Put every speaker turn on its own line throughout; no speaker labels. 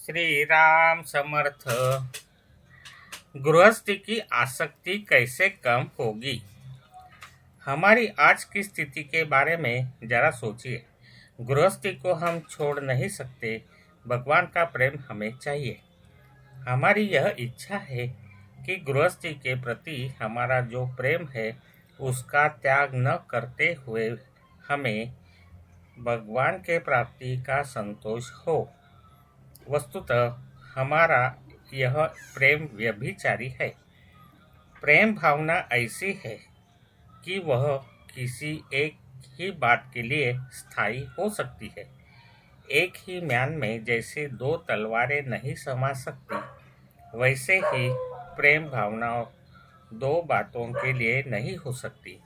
श्री राम समर्थ। गृहस्थी की आसक्ति कैसे कम होगी। हमारी आज की स्थिति के बारे में जरा सोचिए। गृहस्थी को हम छोड़ नहीं सकते। भगवान का प्रेम हमें चाहिए। हमारी यह इच्छा है कि गृहस्थी के प्रति हमारा जो प्रेम है उसका त्याग न करते हुए हमें भगवान के प्राप्ति का संतोष हो। वस्तुतः हमारा यह प्रेम व्यभिचारी है। प्रेम भावना ऐसी है कि वह किसी एक ही बात के लिए स्थायी हो सकती है। एक ही म्यान में जैसे दो तलवारें नहीं समा सकती, वैसे ही प्रेम भावना दो बातों के लिए नहीं हो सकती।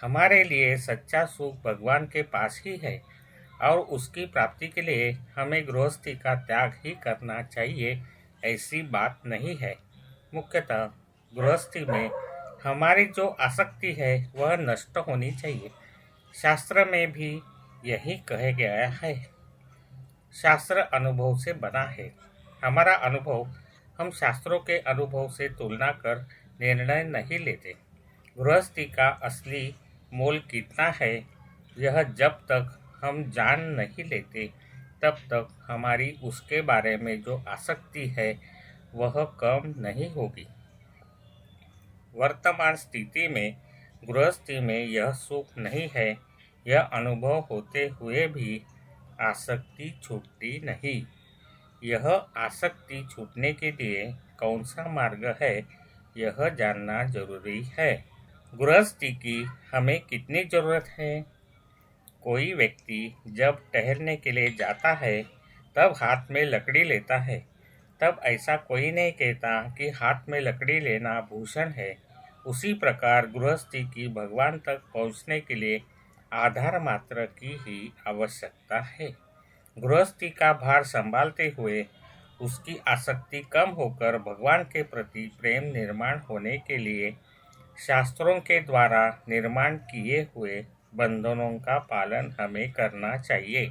हमारे लिए सच्चा सुख भगवान के पास ही है और उसकी प्राप्ति के लिए हमें गृहस्थी का त्याग ही करना चाहिए, ऐसी बात नहीं है। मुख्यतः गृहस्थी में हमारी जो आसक्ति है वह नष्ट होनी चाहिए। शास्त्र में भी यही कहा गया है। शास्त्र अनुभव से बना है। हमारा अनुभव हम शास्त्रों के अनुभव से तुलना कर निर्णय नहीं लेते। गृहस्थी का असली मोल कितना है, यह जब तक हम जान नहीं लेते तब तक हमारी उसके बारे में जो आसक्ति है वह कम नहीं होगी। वर्तमान स्थिति में गृहस्थी में यह सुख नहीं है, यह अनुभव होते हुए भी आसक्ति छूटती नहीं। यह आसक्ति छूटने के लिए कौन सा मार्ग है, यह जानना जरूरी है। गृहस्थी की हमें कितनी जरूरत है। कोई व्यक्ति जब टहलने के लिए जाता है तब हाथ में लकड़ी लेता है, तब ऐसा कोई नहीं कहता कि हाथ में लकड़ी लेना भूषण है। उसी प्रकार गृहस्थी की भगवान तक पहुंचने के लिए आधार मात्र की ही आवश्यकता है। गृहस्थी का भार संभालते हुए उसकी आसक्ति कम होकर भगवान के प्रति प्रेम निर्माण होने के लिए शास्त्रों के द्वारा निर्माण किए हुए बंधनों का पालन हमें करना चाहिए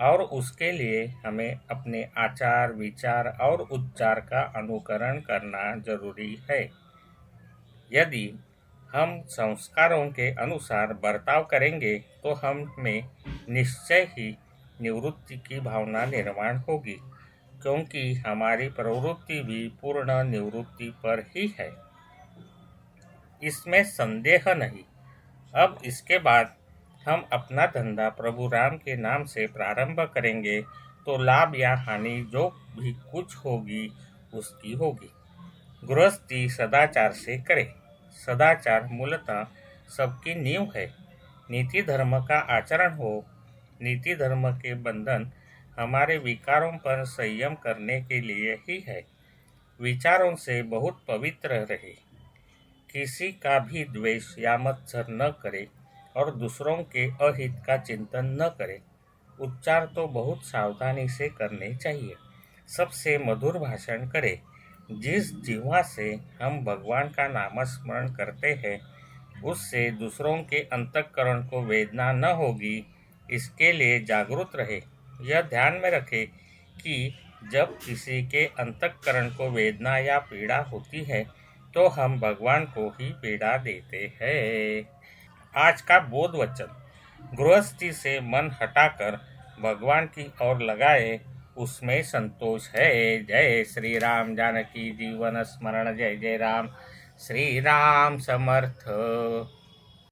और उसके लिए हमें अपने आचार विचार और उच्चार का अनुकरण करना जरूरी है। यदि हम संस्कारों के अनुसार बर्ताव करेंगे तो हमें निश्चय ही निवृत्ति की भावना निर्माण होगी, क्योंकि हमारी प्रवृत्ति भी पूर्ण निवृत्ति पर ही है, इसमें संदेह नहीं। अब इसके बाद हम अपना धंधा प्रभु राम के नाम से प्रारंभ करेंगे तो लाभ या हानि जो भी कुछ होगी उसकी होगी। गृहस्थी सदाचार से करे। सदाचार मूलतः सबकी नींव है। नीति धर्म का आचरण हो। नीति धर्म के बंधन हमारे विकारों पर संयम करने के लिए ही है। विचारों से बहुत पवित्र रहे। किसी का भी द्वेष या मत्सर न करे और दूसरों के अहित का चिंतन न करे। उच्चार तो बहुत सावधानी से करने चाहिए। सबसे मधुर भाषण करे। जिस जिह्वा से हम भगवान का नामस्मरण करते हैं उससे दूसरों के अंतःकरण को वेदना न होगी, इसके लिए जागरूक रहे। यह ध्यान में रखे कि जब किसी के अंतःकरण को वेदना या पीड़ा होती है तो हम भगवान को ही पीड़ा देते हैं। आज का बोध वचन। गृहस्थी से मन हटाकर भगवान की ओर लगाए, उसमें संतोष है। जय श्री राम। जानकी जीवन स्मरण। जय जय राम। श्री राम समर्थ।